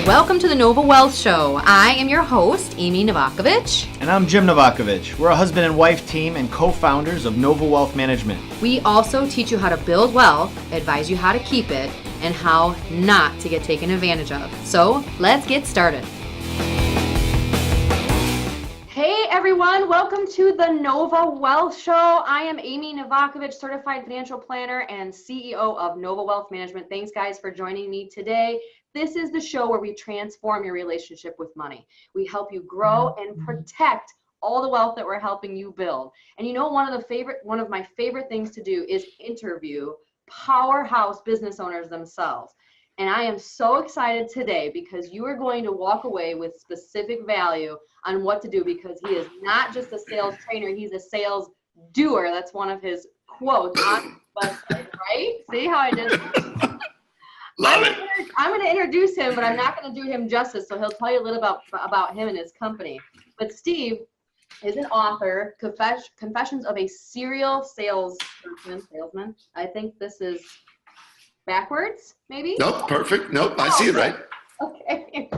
Welcome to the Nova Wealth Show. I am your host, Amy Novakovic. And I'm Jim Novakovic. We're a husband and wife team and co-founders of Nova Wealth Management. We also teach you how to build wealth, advise you how to keep it, and how not to get taken advantage of. So let's get started. Hey everyone, welcome to the Nova Wealth Show. I am Amy Novakovic, certified financial planner and CEO of Nova Wealth Management. Thanks guys for joining me today. This is the show where we transform your relationship with money. We help you grow and protect all the wealth that we're helping you build. And you know, one of my favorite things to do is interview powerhouse business owners themselves. And I am so excited today because you are going to walk away with specific value on what to do, because he is not just a sales trainer, he's a sales doer. That's one of his quotes on the website, right? See how I did that? I'm going to introduce him, but I'm not going to do him justice. So he'll tell you a little about him and his company. But Steve is an author, Confessions of a Serial Salesman. I think this is backwards, maybe? Nope, perfect. Nope, I see it right. Okay.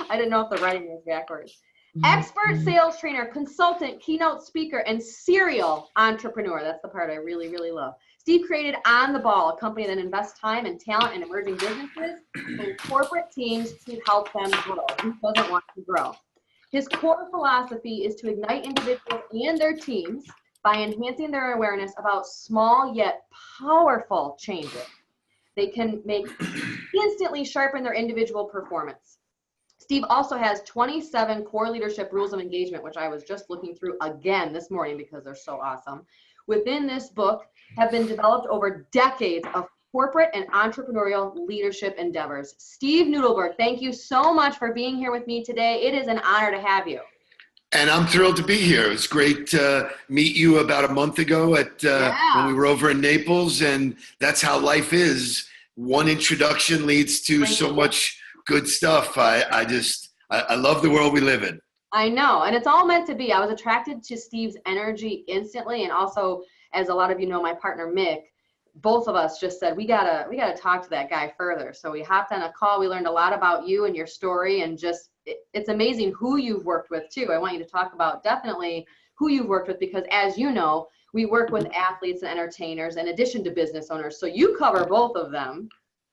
I didn't know if the writing was backwards. Expert sales trainer, consultant, keynote speaker, and serial entrepreneur. That's the part I really, really love. Steve created On the Ball, a company that invests time and talent in emerging businesses and corporate teams to help them grow. Who doesn't want to grow? His core philosophy is to ignite individuals and their teams by enhancing their awareness about small yet powerful changes they can make instantly sharpen their individual performance. Steve also has 27 core leadership rules of engagement, which I was just looking through again this morning because they're so awesome. Within this book have been developed over decades of corporate and entrepreneurial leadership endeavors. Steve Nudelberg, thank you so much for being here with me today. It is an honor to have you. And I'm thrilled to be here. It was great to meet you about a month ago at when we were over in Naples, and that's how life is. One introduction leads to so much good stuff. I love the world we live in. I know, and it's all meant to be. I was attracted to Steve's energy instantly, and also, as a lot of you know, my partner Mick, both of us just said we gotta talk to that guy further. So we hopped on a call. We learned a lot about you and your story, and just it's amazing who you've worked with too. I want you to talk about definitely who you've worked with, because as you know, we work with athletes and entertainers in addition to business owners. So you cover both of them.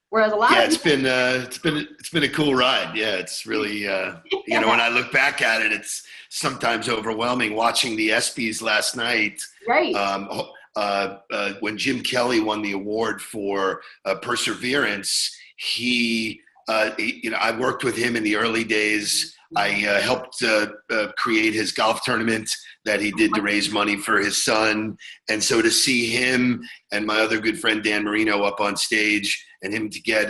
Whereas a lot of it's been a cool ride. Yeah, it's really you know, when I look back at it, it's sometimes overwhelming watching the ESPYs last night. Right. When Jim Kelly won the award for perseverance, you know, I worked with him in the early days. I helped create his golf tournament that he did to raise money for his son. And so to see him and my other good friend Dan Marino up on stage and him to get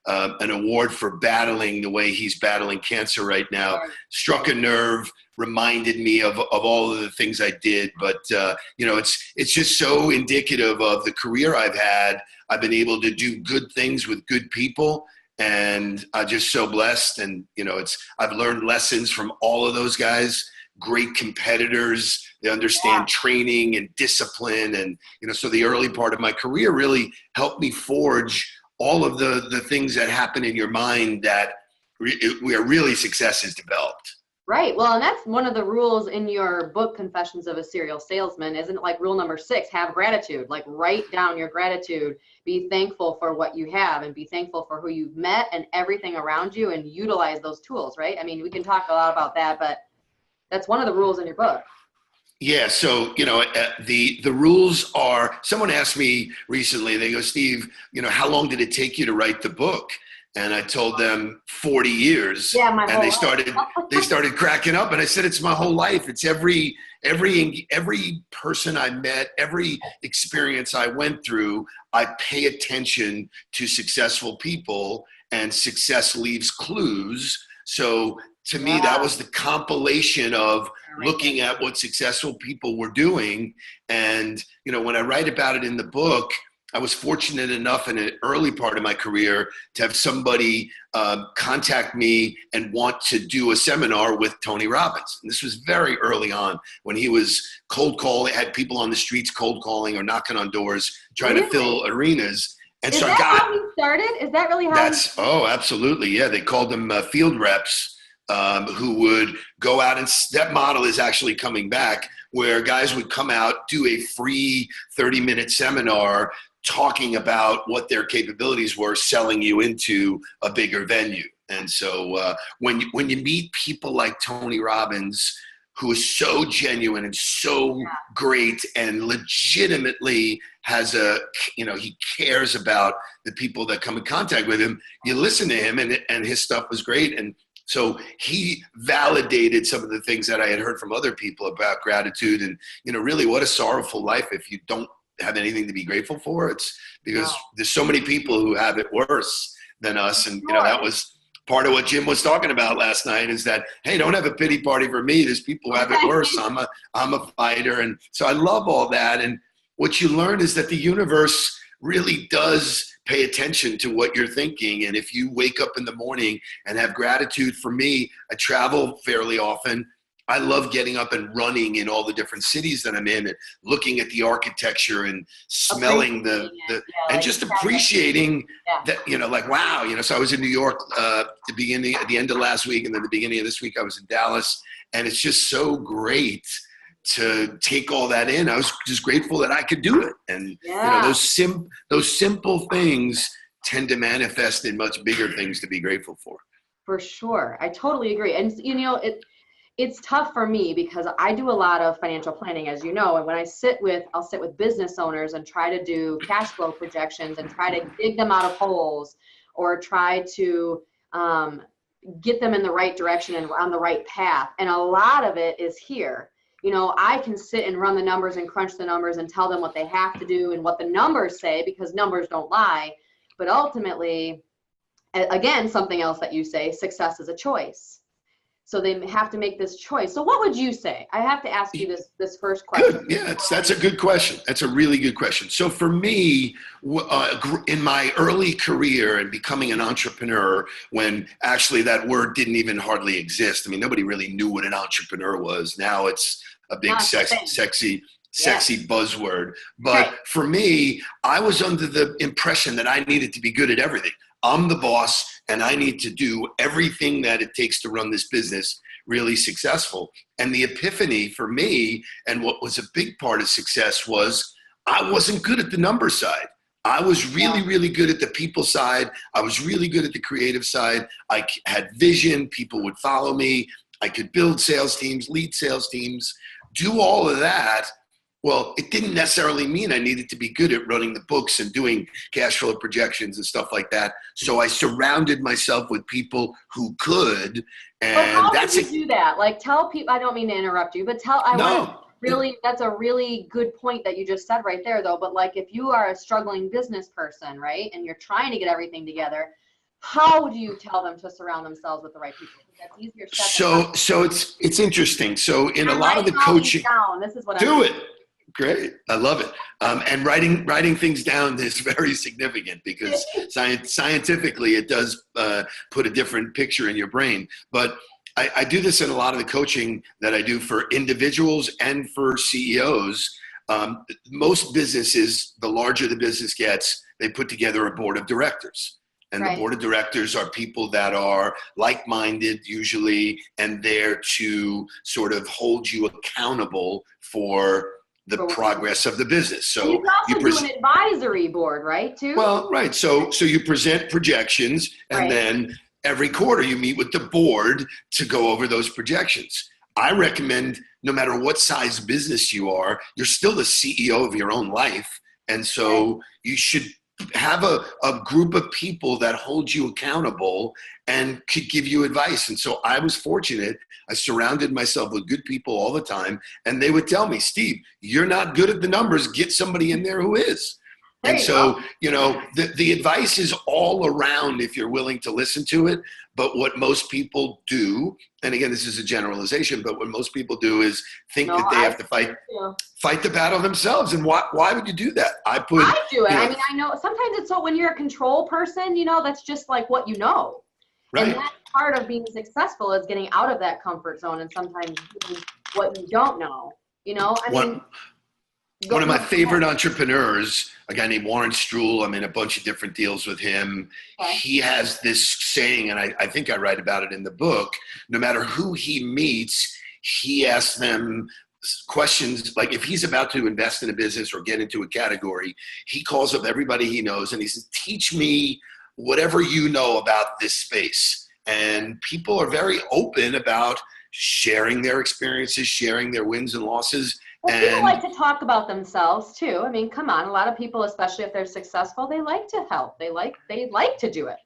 an award for battling the way he's battling cancer right now struck a nerve, reminded me of all of the things I did. But, you know, it's just so indicative of the career I've had. I've been able to do good things with good people. And I'm just so blessed. And, you know, I've learned lessons from all of those guys, great competitors. They understand training and discipline. And, you know, so the early part of my career really helped me forge all of the things that happen in your mind that where really success is developed. Right. Well, and that's one of the rules in your book, Confessions of a Serial Salesman. Isn't it like rule number 6, have gratitude, like write down your gratitude, be thankful for what you have and be thankful for who you've met and everything around you, and utilize those tools, right? I mean, we can talk a lot about that, but that's one of the rules in your book. Yeah. So, you know, the rules are, someone asked me recently, they go, Steve, you know, how long did it take you to write the book? And I told them 40 years. Yeah, my and whole they started cracking up. And I said, it's my whole life. It's every person I met, every experience I went through, I pay attention to successful people, and success leaves clues. So to me, that was the compilation of looking at what successful people were doing. And, you know, when I write about it in the book, I was fortunate enough in an early part of my career to have somebody contact me and want to do a seminar with Tony Robbins. And this was very early on when he was cold calling, had people on the streets cold calling or knocking on doors, trying to fill arenas. And Is so I that got, how he started? Is that really how oh, absolutely. Yeah. They called them field reps who would go out, and that model is actually coming back, where guys would come out, do a free 30-minute seminar talking about what their capabilities were, selling you into a bigger venue. And so when you meet people like Tony Robbins, who is so genuine and so great and legitimately has he cares about the people that come in contact with him, you listen to him, and his stuff was great. And so he validated some of the things that I had heard from other people about gratitude, and, really what a sorrowful life if you don't have anything to be grateful for. It's because there's so many people who have it worse than us. And, that was part of what Jim was talking about last night, is that, hey, don't have a pity party for me. There's people who have it worse. I'm a fighter. And so I love all that. And what you learn is that the universe really does pay attention to what you're thinking. And if you wake up in the morning and have gratitude, for me, I travel fairly often. I love getting up and running in all the different cities that I'm in, and looking at the architecture and smelling and just appreciating that, like, wow, so I was in New York at the end of last week, and then the beginning of this week I was in Dallas, and it's just so great to take all that in. I was just grateful that I could do it. And those simple things tend to manifest in much bigger things to be grateful for. For sure. I totally agree. And it's tough for me because I do a lot of financial planning, as you know, and when I'll sit with business owners and try to do cash flow projections and try to dig them out of holes, or try to get them in the right direction and on the right path. And a lot of it is here. I can sit and run the numbers and crunch the numbers and tell them what they have to do and what the numbers say, because numbers don't lie. But ultimately, again, something else that you say, success is a choice. So they have to make this choice. So what would you say? I have to ask you this first question. Good. Yeah, that's a good question. That's a really good question. So for me, in my early career and becoming an entrepreneur, when actually that word didn't even hardly exist. I mean, nobody really knew what an entrepreneur was. Now it's a big sexy buzzword. But for me, I was under the impression that I needed to be good at everything. I'm the boss, and I need to do everything that it takes to run this business really successful. And the epiphany for me, and what was a big part of success, was I wasn't good at the number side. I was really, really good at the people side. I was really good at the creative side. I had vision. People would follow me. I could build sales teams, lead sales teams, do all of that. Well, it didn't necessarily mean I needed to be good at running the books and doing cash flow projections and stuff like that. So I surrounded myself with people who could. And how did you do that? Like, tell people, I don't mean to interrupt you, but that's a really good point that you just said right there, though. But like, if you are a struggling business person, right, and you're trying to get everything together, how do you tell them to surround themselves with the right people? That's easier said. So it's interesting. So in a lot of the coaching, this is what do it. Great. I love it. And writing things down is very significant, because scientifically it does put a different picture in your brain. But I do this in a lot of the coaching that I do for individuals and for CEOs. Most businesses, the larger the business gets, they put together a board of directors. And the board of directors are people that are like-minded usually, and there to sort of hold you accountable for the progress of the business. So you can also do an advisory board, right? Too. Well, right. So you present projections, and then every quarter you meet with the board to go over those projections. I recommend, no matter what size business you are, you're still the CEO of your own life. And so you should have a group of people that hold you accountable and could give you advice. And so I was fortunate. I surrounded myself with good people all the time, and they would tell me, Steve, you're not good at the numbers. Get somebody in there who is. And so, the advice is all around if you're willing to listen to it. But what most people do, and again, this is a generalization, but what most people do is think that they have to fight the battle themselves. And why would you do that? I do it. I mean, I know sometimes it's so when you're a control person, that's just like what you know. Right. And that's part of being successful, is getting out of that comfort zone and sometimes doing what you don't know. One of my favorite entrepreneurs, a guy named Warren Struhl, I'm in a bunch of different deals with him. Okay. He has this saying, and I think I write about it in the book, no matter who he meets, he asks them questions. Like if he's about to invest in a business or get into a category, he calls up everybody he knows and he says, teach me whatever you know about this space. And people are very open about sharing their experiences, sharing their wins and losses. Well, people like to talk about themselves too. I mean, come on, a lot of people, especially if they're successful, they like to help. They like to do it.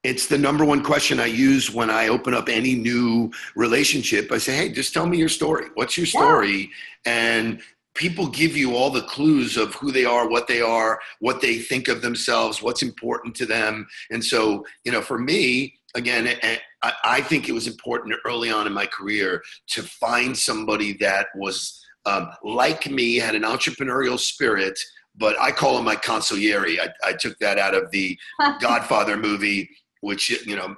It's the number one question I use when I open up any new relationship. I say, hey, just tell me your story. What's your story? Yeah. And people give you all the clues of who they are, what they think of themselves, what's important to them. And so, for me, again, I think it was important early on in my career to find somebody that was like me, had an entrepreneurial spirit, but I call him my consigliere. I took that out of the Godfather movie, which,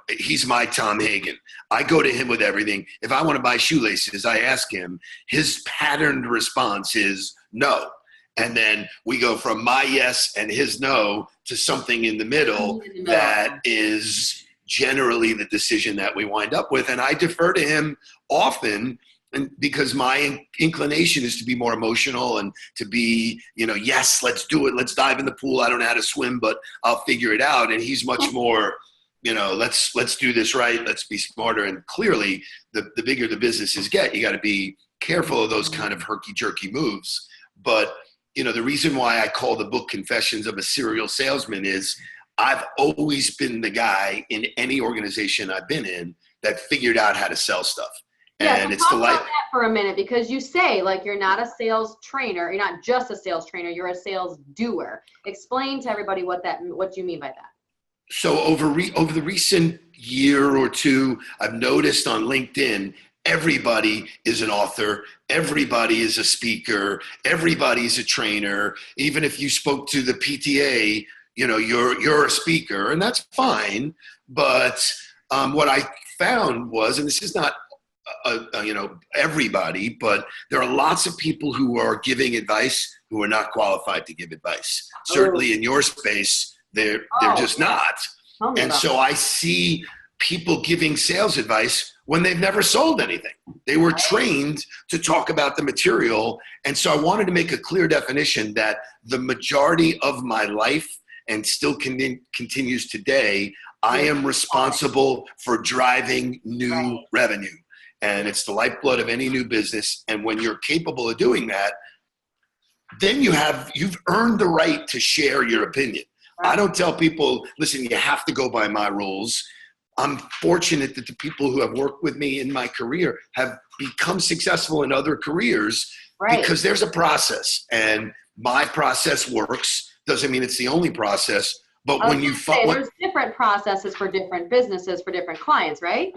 he's my Tom Hagen. I go to him with everything. If I want to buy shoelaces, I ask him. His patterned response is no. And then we go from my yes and his no to something in the middle that is generally the decision that we wind up with. And I defer to him often, and because my inclination is to be more emotional and to be, yes, let's do it. Let's dive in the pool. I don't know how to swim, but I'll figure it out. And he's much more, let's do this right. Let's be smarter. And clearly the bigger the businesses get, you got to be careful of those kind of herky-jerky moves. But, the reason why I call the book Confessions of a Serial Salesman is I've always been the guy in any organization I've been in that figured out how to sell stuff. Yeah, and so it's talk about that for a minute, because you say you're not a sales trainer, you're not just a sales trainer, you're a sales doer. Explain to everybody what you mean by that. So over the recent year or two, I've noticed on LinkedIn, everybody is an author, everybody is a speaker, everybody is a trainer. Even if you spoke to the PTA, you're a speaker, and that's fine. But what I found was, and this is not everybody, but there are lots of people who are giving advice who are not qualified to give advice. Oh. Certainly in your space, they're just not. And so I see people giving sales advice when they've never sold anything. They were trained to talk about the material. And so I wanted to make a clear definition that the majority of my life, and still continues today, I am responsible for driving new revenue. And it's the lifeblood of any new business. And when you're capable of doing that, then you've earned the right to share your opinion. I don't tell people, listen, you have to go by my rules. I'm fortunate that the people who have worked with me in my career have become successful in other careers because there's a process, and my process works. Doesn't mean it's the only process, but when you there's different processes for different businesses, for different clients, right?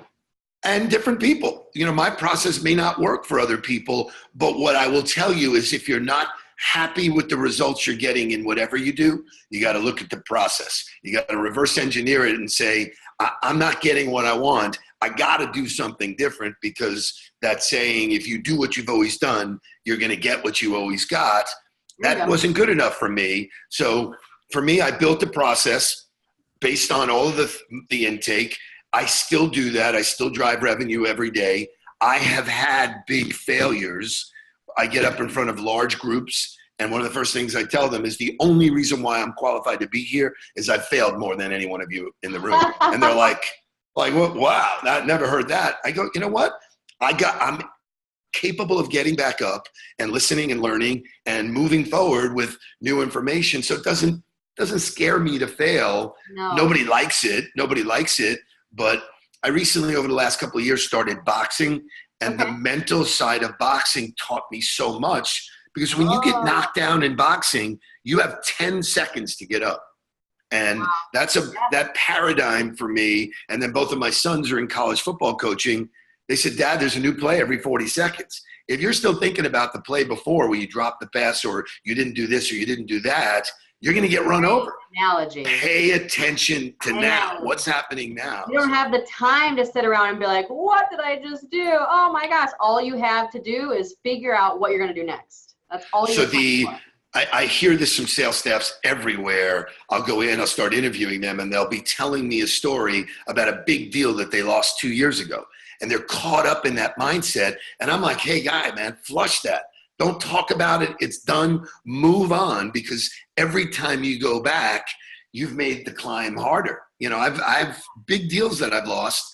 And different people. My process may not work for other people, but what I will tell you is if you're not happy with the results you're getting in whatever you do, you got to look at the process. You got to reverse engineer it and say, I'm not getting what I want. I got to do something different, because that saying, if you do what you've always done, you're going to get what you always got. That wasn't good enough for me. So for me, I built a process based on all of the intake. I still do that. I still drive revenue every day. I have had big failures. I get up in front of large groups, and one of the first things I tell them is the only reason why I'm qualified to be here is I've failed more than any one of you in the room. And they're like, wow, I never heard that. I go, you know what? I'm capable of getting back up and listening and learning and moving forward with new information. So it doesn't scare me to fail. No. Nobody likes it. But I recently, over the last couple of years, started boxing, and the mental side of boxing taught me so much, because when you get knocked down in boxing, you have 10 seconds to get up. And that's that paradigm for me. And then both of my sons are in college football coaching. They said, Dad, there's a new play every 40 seconds. If you're still thinking about the play before where you dropped the pass or you didn't do this or you didn't do that, you're going to get run over. Analogy. Pay attention to now. What's happening now? You don't have the time to sit around and be like, what did I just do? Oh my gosh. All you have to do is figure out what you're going to do next. That's all So you're I hear this from sales staffs everywhere. I'll go in, I'll start interviewing them, and they'll be telling me a story about a big deal that they lost 2 years ago. And they're caught up in that mindset. And I'm like, hey, guy, man, flush that. Don't talk about it. It's done. Move on, because every time you go back, you've made the climb harder. You know, I've big deals that I've lost.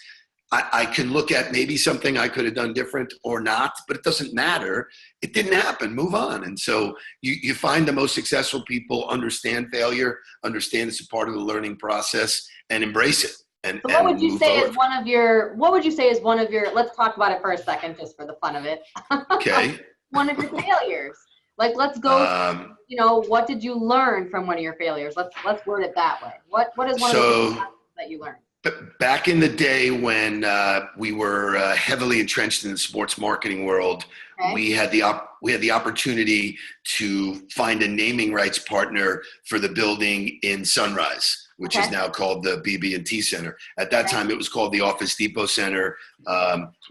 I can look at maybe something I could have done different or not, but it doesn't matter. It didn't happen. Move on. And so you find the most successful people understand failure, understand it's a part of the learning process, and embrace it. And, so what would you say forward. is one of your, let's talk about it for a second, just for the fun of it. Okay. One of your failures. Like, let's go, you know, what did you learn from one of your failures? Let's word it that way. What is one of the things that you learned? Back in the day when we were heavily entrenched in the sports marketing world, okay, we had the opportunity to find a naming rights partner for the building in Sunrise, which is now called the BB&T Center. At that time, it was called the Office Depot Center.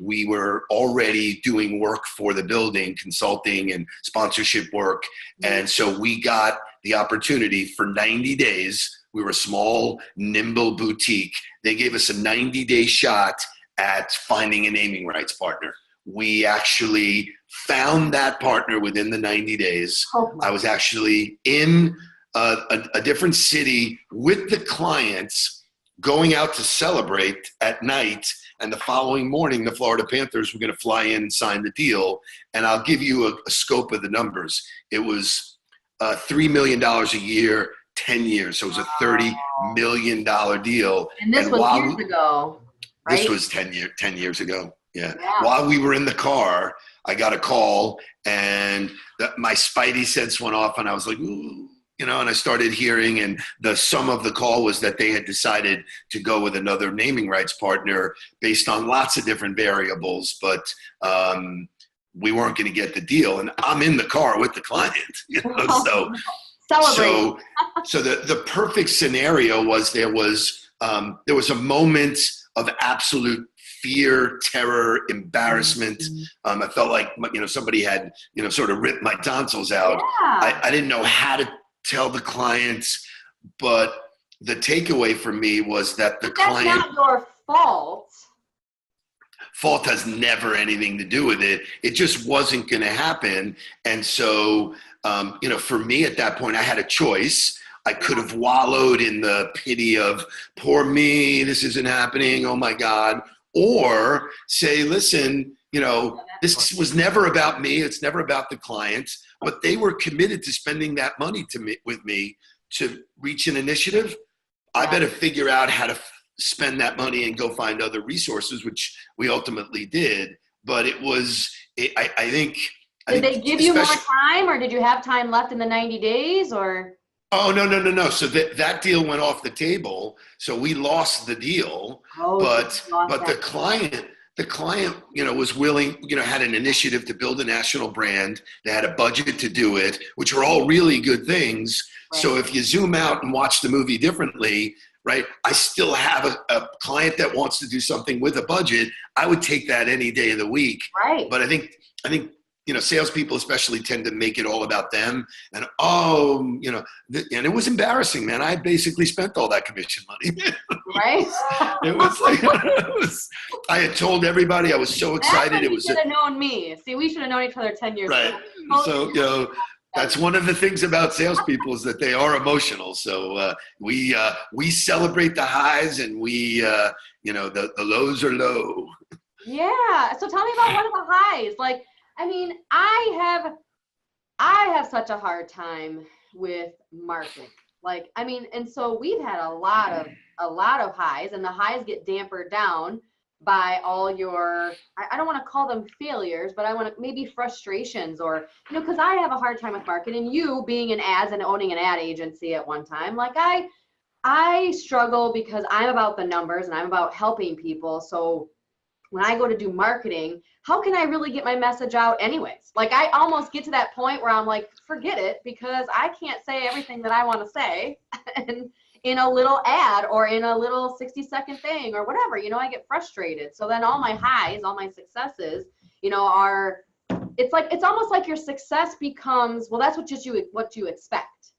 We were already doing work for the building, consulting and sponsorship work. And so we got the opportunity for 90 days. We were a small, nimble boutique. They gave us a 90-day shot at finding a naming rights partner. We actually found that partner within the 90 days. I was actually in a different city with the clients, going out to celebrate at night. And the following morning, the Florida Panthers were going to fly in and sign the deal. And I'll give you a scope of the numbers. It was $3 million a year, 10 years. So it was a $30 million deal. And this was years ago, right? This was 10 years ago. Yeah. While we were in the car, I got a call, and my spidey sense went off, and I was like, ooh, you know, and I started hearing, and the sum of the call was that they had decided to go with another naming rights partner based on lots of different variables, but we weren't going to get the deal. And I'm in the car with the client, you know, so the perfect scenario was there was a moment of absolute fear, terror, embarrassment. I felt like, you know, somebody had, you know, sort of ripped my tonsils out. Yeah. I didn't know how to tell the clients, but the takeaway for me was that the client. That's not your fault. Fault has never anything to do with it. It just wasn't going to happen. And so, you know, for me at that point, I had a choice. I could have wallowed in the pity of poor me, this isn't happening, oh my God. Or say, listen, you know, this was never about me. It's never about the clients, but they were committed to spending that money with me to reach an initiative. I better figure out how to spend that money and go find other resources, which we ultimately did. But it was, I think. Did they give you more time, or did you have time left in the 90 days, or? Oh, no. So that deal went off the table. So we lost the deal, but the client, you know, was willing, you know, had an initiative to build a national brand. They had a budget to do it, which were all really good things. Right. So if you zoom out and watch the movie differently, right, I still have a client that wants to do something with a budget. I would take that any day of the week. Right. But I think, you know, salespeople especially tend to make it all about them. And, you know, and it was embarrassing, man. I basically spent all that commission money. Right. It was like, I had told everybody, I was so excited. You should have known me. See, we should have known each other 10 years ago. Right. So, you know, that's one of the things about salespeople is that they are emotional. So we celebrate the highs, and we, you know, the lows are low. Yeah. So tell me about one of the highs. Like, I mean, I have such a hard time with marketing. Like, I mean, and so we've had a lot of highs, and the highs get dampered down by all your, I don't want to call them failures, but I want to maybe frustrations, or, you know, because I have a hard time with marketing. You being an ads and owning an ad agency at one time, like I struggle because I'm about the numbers and I'm about helping people. So when I go to do marketing, how can I really get my message out anyways? Like, I almost get to that point where I'm like, forget it, because I can't say everything that I want to say and in a little ad or in a little 60-second thing or whatever, you know, I get frustrated. So then all my highs, all my successes, you know, are it's almost like your success becomes, well, that's what you expect,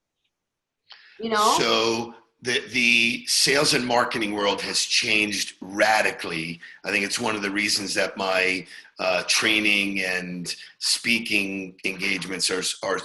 you know? So the sales and marketing world has changed radically. I think it's one of the reasons that my training and speaking engagements are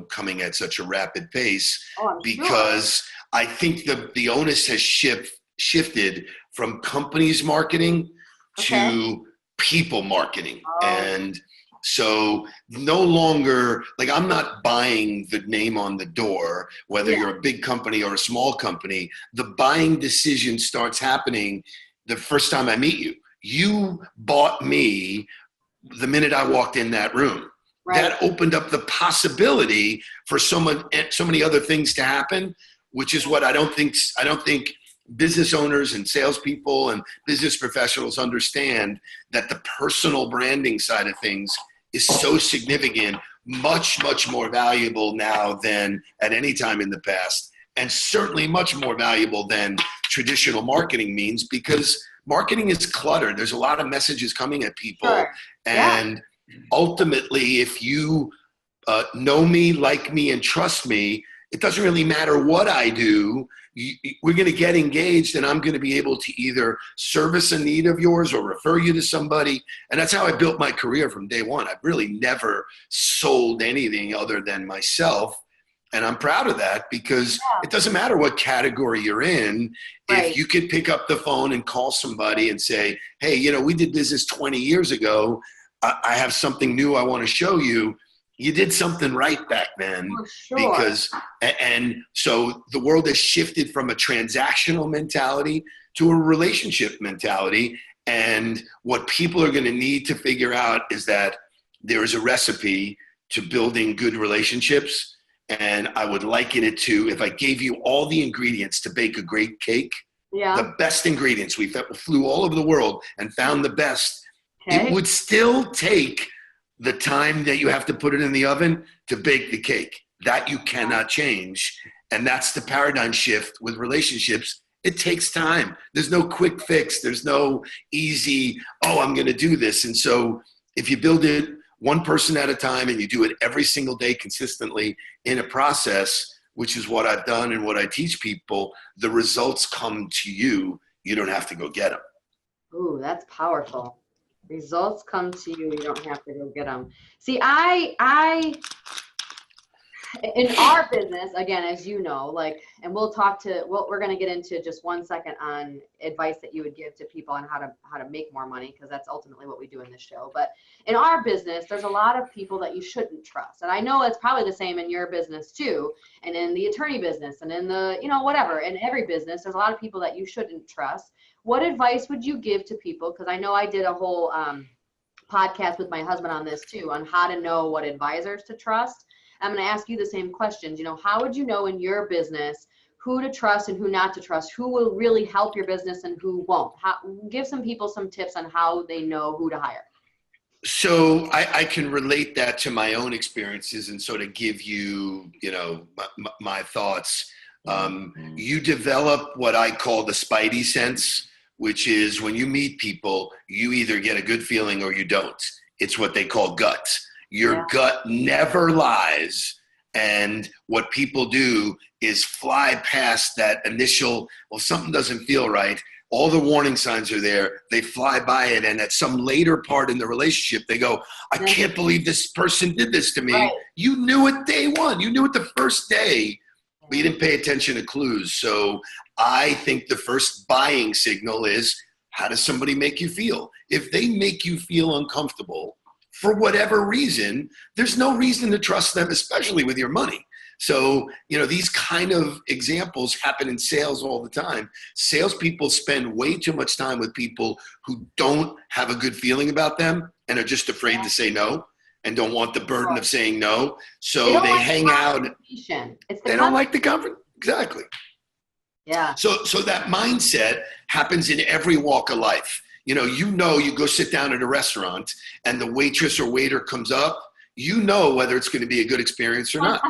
coming at such a rapid pace, because I think the onus has shifted from companies marketing to people marketing. And so no longer, like, I'm not buying the name on the door, whether you're a big company or a small company. The buying decision starts happening the first time I meet you. You bought me the minute I walked in that room. Right. That opened up the possibility for so many other things to happen, which is what I don't think business owners and salespeople and business professionals understand, that the personal branding side of things is so significant, much, much more valuable now than at any time in the past, and certainly much more valuable than traditional marketing means, because marketing is cluttered. There's a lot of messages coming at people. And ultimately, if you know me, like me, and trust me, it doesn't really matter what I do. We're going to get engaged, and I'm going to be able to either service a need of yours or refer you to somebody. And that's how I built my career from day one. I've really never sold anything other than myself. And I'm proud of that, because it doesn't matter what category you're in. If you could pick up the phone and call somebody and say, hey, we did business 20 years ago. I have something new I want to show you. You did something right back then. Because, and so the world has shifted from a transactional mentality to a relationship mentality. And what people are going to need to figure out is that there is a recipe to building good relationships. And I would liken it to, if I gave you all the ingredients to bake a great cake, the best ingredients, we flew all over the world and found the best, it would still take the time that you have to put it in the oven to bake the cake. That you cannot change. And that's the paradigm shift with relationships. It takes time. There's no quick fix. There's no easy, I'm going to do this. And so if you build it one person at a time and you do it every single day consistently in a process, which is what I've done and what I teach people, the results come to you. You don't have to go get them. Ooh, that's powerful. Results come to you. You don't have to go get them. See, in our business, again, as you know, and we're going to get into just 1 second on advice that you would give to people on how to make more money, because that's ultimately what we do in this show. But in our business, there's a lot of people that you shouldn't trust. And I know it's probably the same in your business too, and in the attorney business, and in the, whatever, in every business, there's a lot of people that you shouldn't trust. What advice would you give to people? Because I know I did a whole podcast with my husband on this too, on how to know what advisors to trust. I'm going to ask you the same questions. How would you know in your business who to trust and who not to trust? Who will really help your business and who won't? Give some people some tips on how they know who to hire. So I can relate that to my own experiences and sort of give you, my thoughts. You develop what I call the spidey sense, which is when you meet people, you either get a good feeling or you don't. It's what they call gut. Your gut never lies. And what people do is fly past that initial, something doesn't feel right. All the warning signs are there. They fly by it. And at some later part in the relationship, they go, I can't believe this person did this to me. Right. You knew it day one. You knew it the first day, but you didn't pay attention to clues. So I think the first buying signal is, how does somebody make you feel? If they make you feel uncomfortable, for whatever reason, there's no reason to trust them, especially with your money. So, these kind of examples happen in sales all the time. Salespeople spend way too much time with people who don't have a good feeling about them and are just afraid to say no and don't want the burden of saying no. So they hang out. They don't like the comfort. Exactly. Yeah. So that mindset happens in every walk of life. You go sit down at a restaurant and the waitress or waiter comes up, whether it's going to be a good experience or not.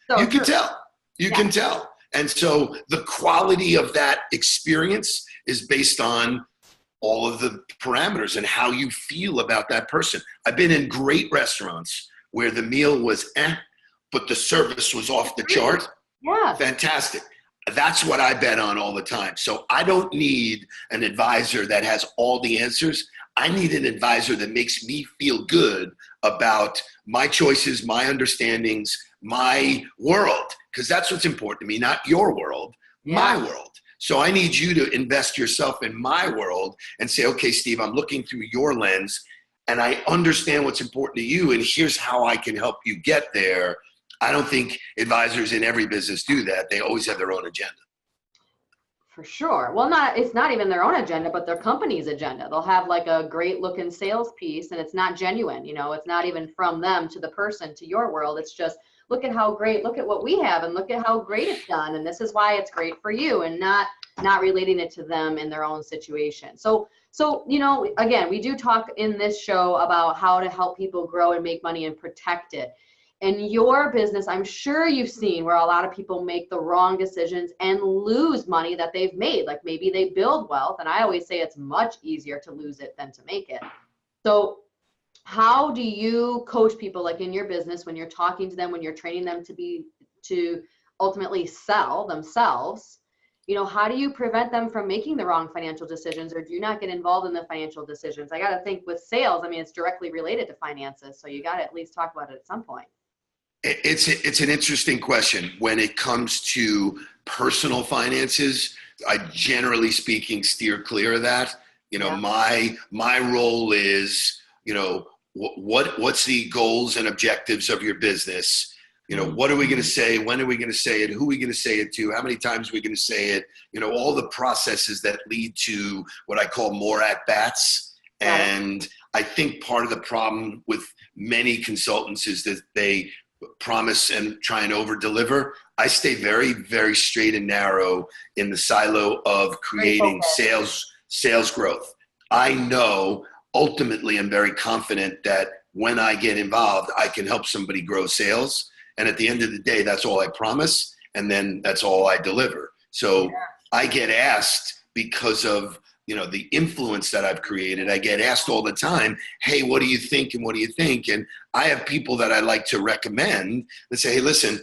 So you can tell. You can tell. And so the quality of that experience is based on all of the parameters and how you feel about that person. I've been in great restaurants where the meal was but the service was off the chart. Yeah. Fantastic. That's what I bet on all the time. So I don't need an advisor that has all the answers. I need an advisor that makes me feel good about my choices, my understandings, my world, because that's what's important to me, not your world, my world. So I need you to invest yourself in my world and say, okay, Steve, I'm looking through your lens and I understand what's important to you, and here's how I can help you get there. I don't think advisors in every business do that. They always have their own agenda. For sure. Well, it's not even their own agenda, but their company's agenda. They'll have like a great looking sales piece and it's not genuine. You know, it's not even from them to the person, to your world. It's just, look at how great, look at what we have and look at how great it's done. And this is why it's great for you, and not relating it to them in their own situation. So, you know, again, we do talk in this show about how to help people grow and make money and protect it. In your business, I'm sure you've seen where a lot of people make the wrong decisions and lose money that they've made. Like maybe they build wealth, and I always say it's much easier to lose it than to make it. So how do you coach people, like in your business, when you're talking to them, when you're training them to ultimately sell themselves? You know, how do you prevent them from making the wrong financial decisions, or do you not get involved in the financial decisions? I got to think with sales, I mean, it's directly related to finances. So you got to at least talk about it at some point. It's an interesting question. When it comes to personal finances, I generally speaking steer clear of that. You know, my role is, you know, what's the goals and objectives of your business? You know, what are we going to say? When are we going to say it? Who are we going to say it to? How many times are we going to say it? You know, all the processes that lead to what I call more at-bats. And I think part of the problem with many consultants is that they promise and try and over-deliver. I stay very, very straight and narrow in the silo of creating sales growth. I know ultimately I'm very confident that when I get involved, I can help somebody grow sales. And at the end of the day, that's all I promise. And then that's all I deliver. So I get asked because of, you know, the influence that I've created. I get asked all the time, hey, what do you think? And what do you think? And I have people that I like to recommend that say, hey, listen,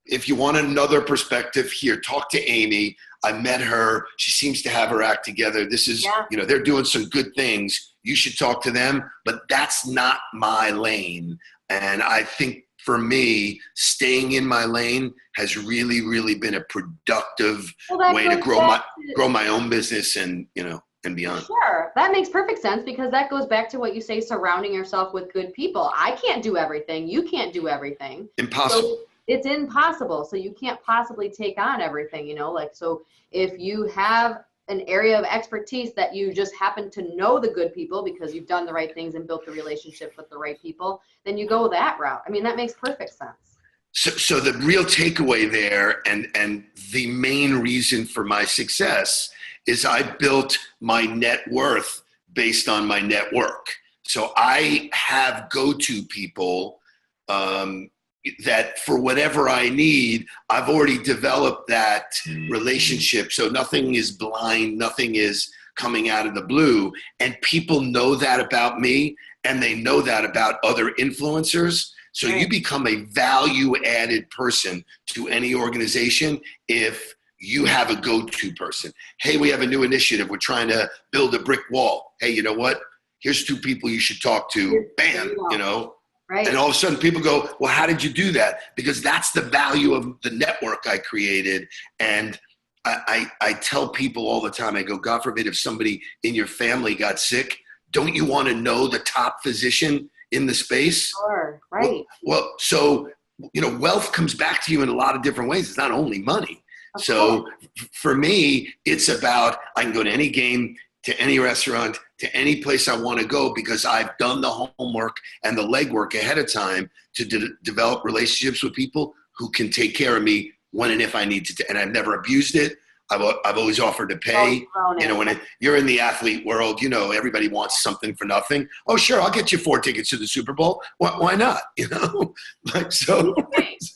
if you want another perspective here, talk to Amy. I met her. She seems to have her act together. This is, you know, they're doing some good things. You should talk to them, but that's not my lane. And I think for me, staying in my lane has really, really been a productive way to grow my own business and, you know, and beyond. Sure. That makes perfect sense, because that goes back to what you say, surrounding yourself with good people. I can't do everything. You can't do everything. Impossible. So it's impossible. So you can't possibly take on everything, you know, like, so if you have an area of expertise that you just happen to know the good people because you've done the right things and built the relationship with the right people, then you go that route. I mean, that makes perfect sense. So the real takeaway there, and the main reason for my success, is I built my net worth based on my network. So I have go-to people that for whatever I need, I've already developed that relationship. So nothing is blind, nothing is coming out of the blue. And people know that about me, and they know that about other influencers. So you become a value-added person to any organization if you have a go-to person. Hey, we have a new initiative. We're trying to build a brick wall. Hey, you know what? Here's 2 people you should talk to. Bam, you know. Right. And all of a sudden people go, well, how did you do that? Because that's the value of the network I created. And I tell people all the time, I go, God forbid if somebody in your family got sick, don't you want to know the top physician in the space? Sure, right. Well, so, you know, wealth comes back to you in a lot of different ways. It's not only money. So for me, it's about, I can go to any game, to any restaurant, to any place I want to go, because I've done the homework and the legwork ahead of time to develop relationships with people who can take care of me when and if I need to. And I've never abused it. I've always offered to pay. You know, when you're in the athlete world, you know, everybody wants something for nothing. Oh, sure, I'll get you 4 tickets to the Super Bowl. Why not? You know, like so.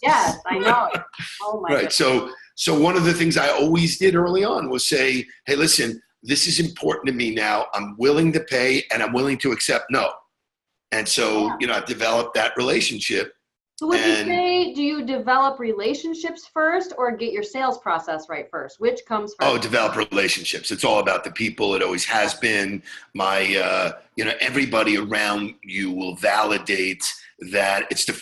Yes, I know. Oh my goodness. So one of the things I always did early on was say, hey, listen, this is important to me now. I'm willing to pay and I'm willing to accept no. And so, I've developed that relationship. So would you say, do you develop relationships first or get your sales process right first? Which comes first? Oh, develop relationships. It's all about the people. It always has been. Everybody around you will validate that. It's the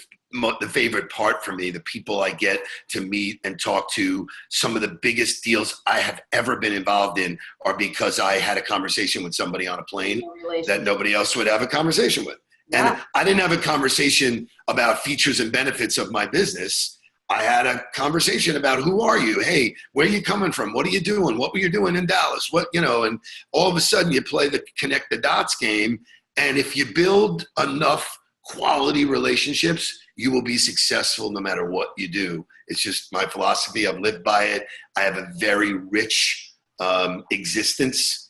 favorite part for me. The people I get to meet and talk to, some of the biggest deals I have ever been involved in are because I had a conversation with somebody on a plane that nobody else would have a conversation with. And I didn't have a conversation about features and benefits of my business. I had a conversation about who are you? Hey, where are you coming from? What are you doing? What were you doing in Dallas? And all of a sudden you play the connect the dots game. And if you build enough quality relationships, you will be successful no matter what you do. It's just my philosophy. I've lived by it. I have a very rich existence.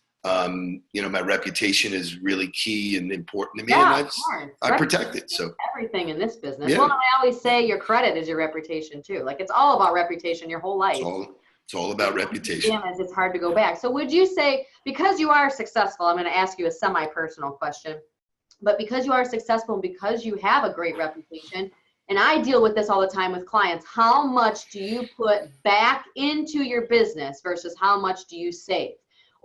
My reputation is really key and important to me, and I protect it. So everything in this business. Yeah. Well, I always say your credit is your reputation too. Like it's all about reputation your whole life. It's all about reputation. Damage, it's hard to go back. So would you say, because you are successful, I'm going to ask you a semi-personal question, but because you are successful and because you have a great reputation, and I deal with this all the time with clients, how much do you put back into your business versus how much do you save?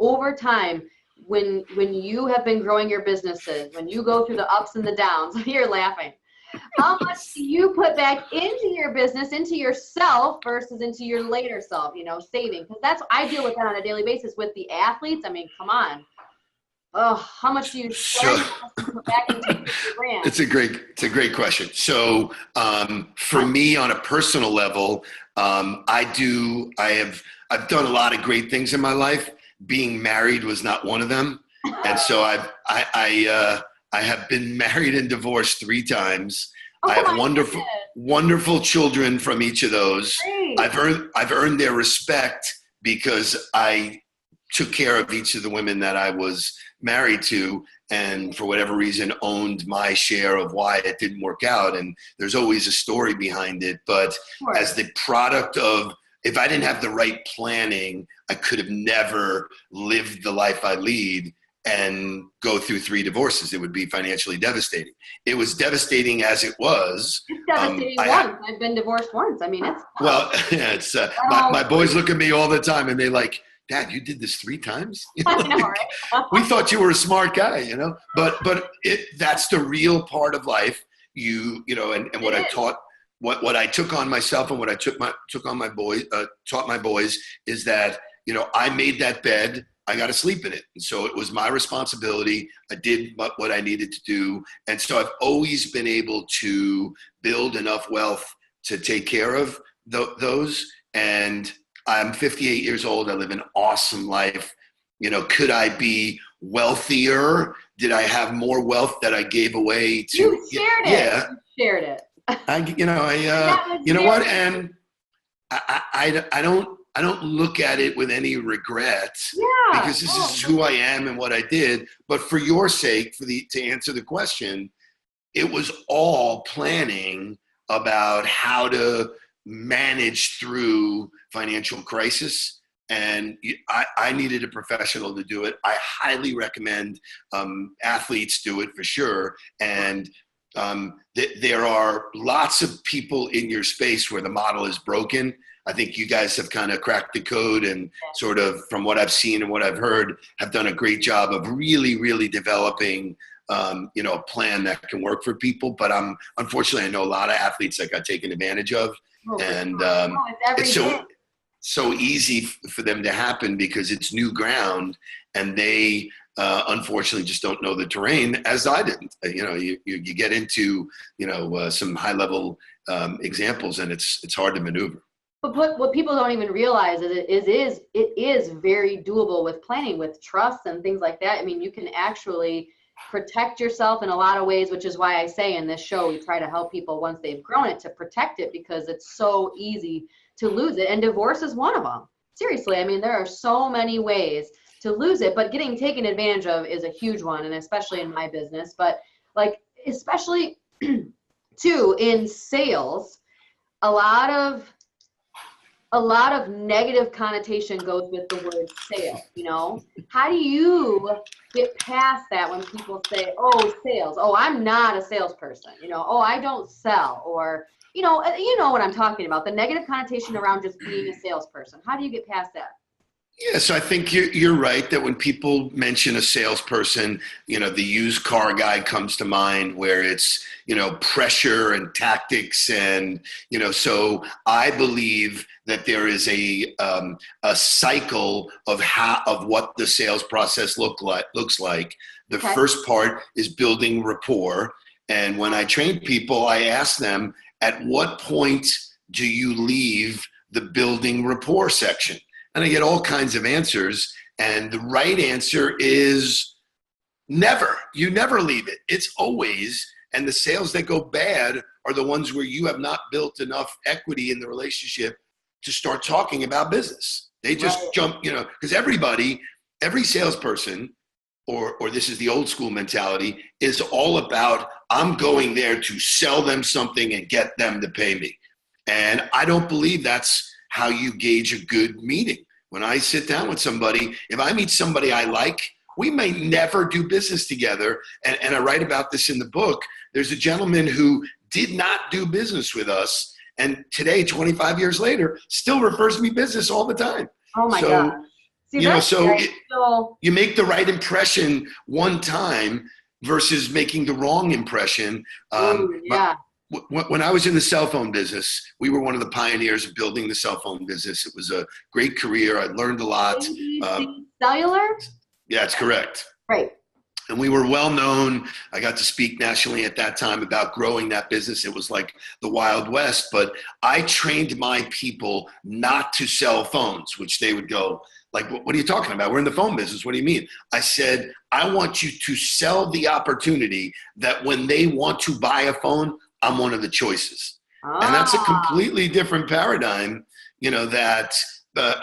Over time, when you have been growing your businesses, when you go through the ups and the downs, you're laughing. How much do you put back into your business, into yourself versus into your later self, saving? Because I deal with that on a daily basis with the athletes. I mean, come on. Oh, how much do you spend put back into your brand? It's a great question. So for me on a personal level, I've done a lot of great things in my life. Being married was not one of them. And so I have been married and divorced 3 times. I have wonderful children from each of those. Great. I've earned their respect because I took care of each of the women that I was married to, and for whatever reason owned my share of why it didn't work out. And there's always a story behind it. But as the product of, if I didn't have the right planning, I could have never lived the life I lead and go through 3 divorces. It would be financially devastating. It was devastating as it was. It's devastating once. I've been divorced once. I mean, it's tough. Well, yeah, it's my boys look at me all the time and they're like, Dad, you did this 3 times? I know, right? We thought you were a smart guy, But that's the real part of life. And what I taught. What I took on myself and what I took on my boys, taught my boys is that, I made that bed, I got to sleep in it. And so it was my responsibility. I did what I needed to do. And so I've always been able to build enough wealth to take care of those. And I'm 58 years old. I live an awesome life. Could I be wealthier? Did I have more wealth that I gave away to? You shared it. Yeah. You shared it. You know what? And I don't look at it with any regret because this is who I am and what I did. But for your sake, to answer the question, it was all planning about how to manage through financial crisis. And I needed a professional to do it. I highly recommend athletes do it for sure. And there are lots of people in your space where the model is broken. I think you guys have kind of cracked the code and sort of, from what I've seen and what I've heard, have done a great job of really, really developing, a plan that can work for people. But unfortunately, I know a lot of athletes that got taken advantage of. And it's so easy for them to happen because it's new ground and they unfortunately just don't know the terrain, as I didn't. You get into some high level examples and it's hard to maneuver. But what people don't even realize is it is very doable with planning, with trust and things like that. I mean, you can actually protect yourself in a lot of ways, which is why I say in this show we try to help people once they've grown it to protect it, because it's so easy to lose it. And divorce is one of them. Seriously, I mean, there are so many ways to lose it, but getting taken advantage of is a huge one, and especially in my business. But especially too in sales, a lot of a lot of negative connotation goes with the word sale, you know? How do you get past that when people say, oh, sales, oh, I'm not a salesperson, you know, oh, I don't sell, or, you know what I'm talking about, the negative connotation around just being a salesperson. How do you get past that? Yeah, so I think you're right that when people mention a salesperson, the used car guy comes to mind, where it's, pressure and tactics, and so I believe that there is a cycle of what the sales process looks like. The Okay. first part is building rapport, and when I train people, I ask them, at what point do you leave the building rapport section? And I get all kinds of answers. And the right answer is never. You never leave it. It's always. And the sales that go bad are the ones where you have not built enough equity in the relationship to start talking about business. They just jump, because every salesperson, or this is the old school mentality, is all about, I'm going there to sell them something and get them to pay me. And I don't believe that's how you gauge a good meeting. When I sit down with somebody, if I meet somebody I like, we may never do business together. And I write about this in the book. There's a gentleman who did not do business with us, and today, 25 years later, still refers me business all the time. Oh my God. See, you make the right impression one time versus making the wrong impression. When I was in the cell phone business, we were one of the pioneers of building the cell phone business. It was a great career. I learned a lot. Cellular? Yeah, it's correct. Right. And we were well known. I got to speak nationally at that time about growing that business. It was like the Wild West, but I trained my people not to sell phones, which they would go, like, what are you talking about? We're in the phone business. What do you mean? I said, I want you to sell the opportunity that when they want to buy a phone, I'm one of the choices. And that's a completely different paradigm, that,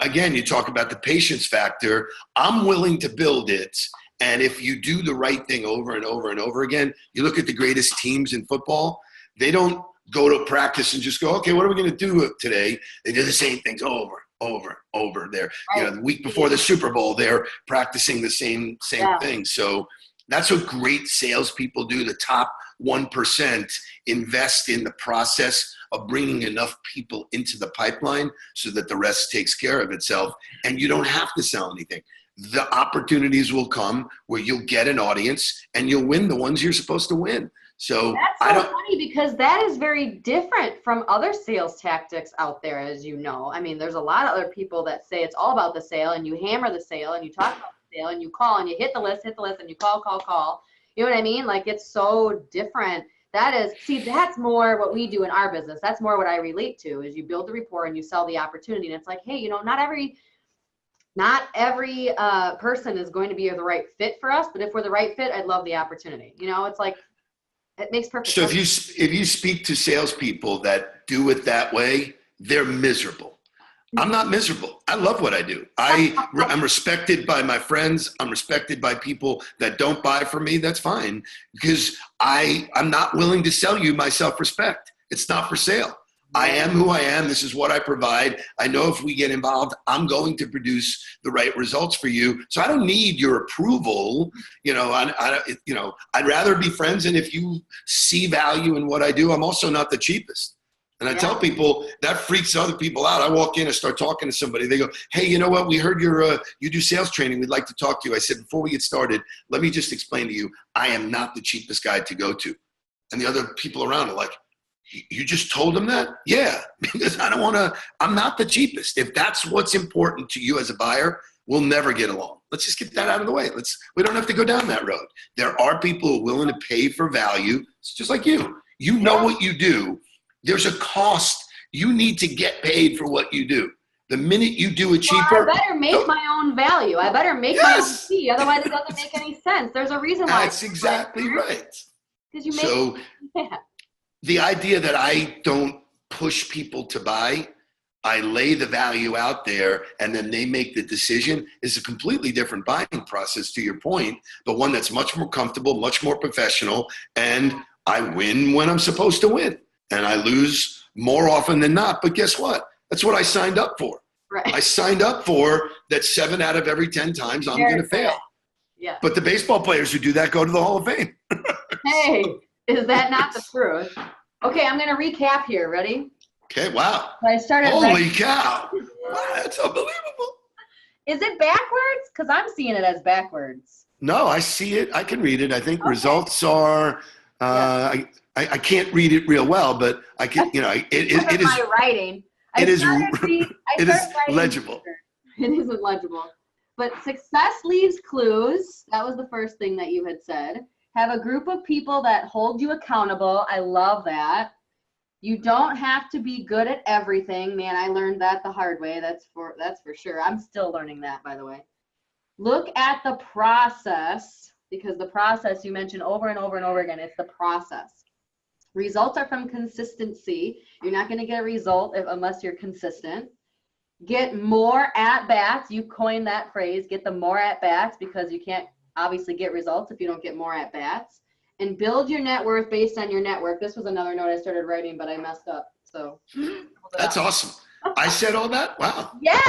again, you talk about the patience factor. I'm willing to build it. And if you do the right thing over and over and over again, you look at the greatest teams in football, they don't go to practice and just go, okay, what are we going to do today? They do the same things over. There, the week before the Super Bowl, they're practicing the same thing. So that's what great salespeople do. The top 1% invest in the process of bringing enough people into the pipeline so that the rest takes care of itself, and you don't have to sell anything. The opportunities will come where you'll get an audience and you'll win the ones you're supposed to win. So that's so funny, because that is very different from other sales tactics out there, as you know. I mean, there's a lot of other people that say it's all about the sale, and you hammer the sale, and you talk about the sale, and you call, and you hit the list, and you call. You know what I mean? Like, it's so different. That's more what we do in our business. That's more what I relate to, is you build the rapport and you sell the opportunity. And it's like, hey, not every person is going to be the right fit for us, but if we're the right fit, I'd love the opportunity. It's like, it makes perfect sense. So if you speak to salespeople that do it that way, they're miserable. I'm not miserable. I love what I do. I'm respected by my friends. I'm respected by people that don't buy from me. That's fine, because I'm not willing to sell you my self-respect. It's not for sale. I am who I am. This is what I provide. I know if we get involved, I'm going to produce the right results for you. So I don't need your approval. I'd rather be friends. And if you see value in what I do, I'm also not the cheapest. And I tell people that freaks other people out. I walk in and start talking to somebody. They go, hey, you know what? We heard you do sales training. We'd like to talk to you. I said, before we get started, let me just explain to you, I am not the cheapest guy to go to. And the other people around are like, you just told them that? Yeah, because I'm not the cheapest. If that's what's important to you as a buyer, we'll never get along. Let's just get that out of the way. We don't have to go down that road. There are people who are willing to pay for value. It's just like you. You know what you do. There's a cost. You need to get paid for what you do. The minute you do it cheaper. I better make my own value. I better make my own fee. Otherwise, it doesn't make any sense. There's a reason why. That's exactly right. The idea that I don't push people to buy, I lay the value out there and then they make the decision, is a completely different buying process, to your point, but one that's much more comfortable, much more professional, and I win when I'm supposed to win. And I lose more often than not. But guess what? That's what I signed up for. Right. I signed up for that 7 out of every 10 times I'm going to fail. Yeah. But the baseball players who do that go to the Hall of Fame. Hey, is that not the truth? Okay, I'm going to recap here. Ready? Okay, wow. I started. Holy cow. Wow, that's unbelievable. Is it backwards? Because I'm seeing it as backwards. No, I see it. I can read it. I think results are, I can't read it real well, but I can, you know, it is. My writing. It is legible. It isn't legible. But success leaves clues. That was the first thing that you had said. Have a group of people that hold you accountable. I love that. You don't have to be good at everything. Man, I learned that the hard way. That's for sure. I'm still learning that, by the way. Look at the process, because the process you mentioned over and over and over again, it's the process. Results are from consistency. You're not going to get a result unless you're consistent. Get more at-bats. You coined that phrase, get the more at-bats, because you can't obviously get results if you don't get more at-bats. And build your net worth based on your network. This was another note I started writing, but I messed up. So that's awesome. I said all that? Wow. Yes.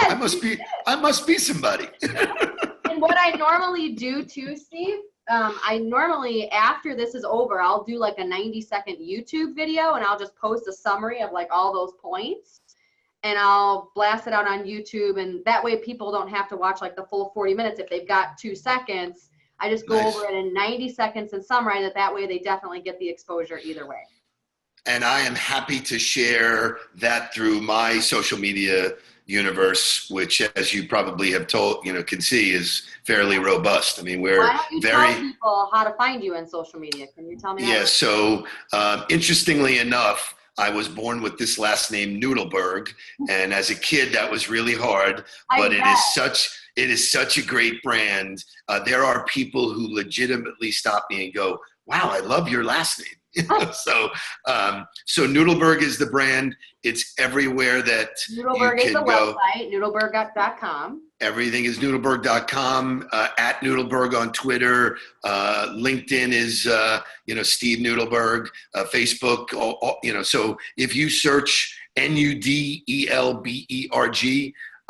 I must be somebody. And what I normally do too, Steve, I normally, after this is over, I'll do like a 90-second YouTube video, and I'll just post a summary of like all those points, and I'll blast it out on YouTube. And that way people don't have to watch like the full 40 minutes. If they've got 2 seconds, I just go over it in 90 seconds and summarize it. That way they definitely get the exposure either way. And I am happy to share that through my social media universe, which, as you probably have told, can see, is fairly robust. I mean, we're Why don't you tell people how to find you on social media? Can you tell me that? Yeah, so interestingly enough, I was born with this last name, Nudelberg, and as a kid, that was really hard, but it is such a great brand. There are people who legitimately stop me and go, wow, I love your last name. So Nudelberg is the brand. It's everywhere that Nudelberg you can go. Website, Nudelberg.com. Everything is Nudelberg.com, at Nudelberg on Twitter. LinkedIn is, Steve Nudelberg, Facebook, so if you search Nudelberg,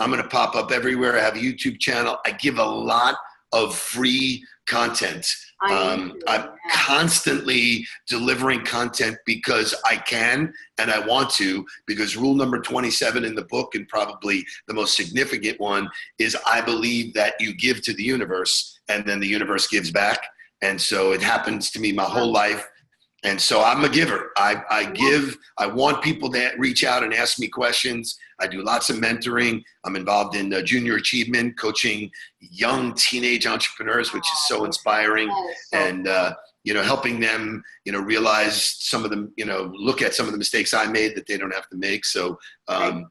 I'm going to pop up everywhere. I have a YouTube channel. I give a lot of free content. I'm constantly delivering content because I can and I want to, because rule number 27 in the book, and probably the most significant one, is I believe that you give to the universe and then the universe gives back. And so it happens to me my whole life. And so I'm a giver. I give. I want people to reach out and ask me questions. I do lots of mentoring. I'm involved in junior achievement, coaching young teenage entrepreneurs, which is so inspiring, and helping them, realize some of them, look at some of the mistakes I made that they don't have to make. So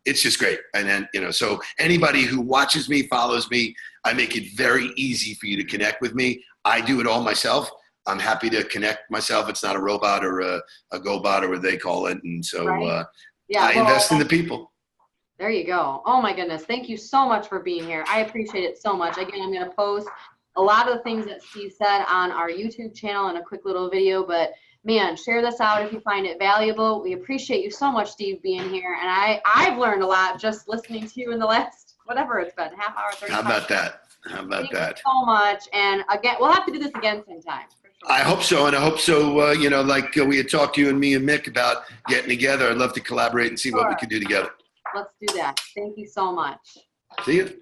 it's just great. And then, so anybody who watches me, follows me, I make it very easy for you to connect with me. I do it all myself. I'm happy to connect myself. It's not a robot or a GoBot or what they call it. And so I invest in the people. There you go. Oh my goodness. Thank you so much for being here. I appreciate it so much. Again, I'm going to post a lot of the things that Steve said on our YouTube channel in a quick little video, but man, share this out if you find it valuable. We appreciate you so much, Steve, being here. And I've learned a lot just listening to you in the last, whatever it's been, half hour, 35 How about that? Thank you so much. And again, we'll have to do this again sometime. I hope so. And I hope so, like we had talked to you and me and Mick about getting together. I'd love to collaborate and see what we could do together. Let's do that. Thank you so much. See you.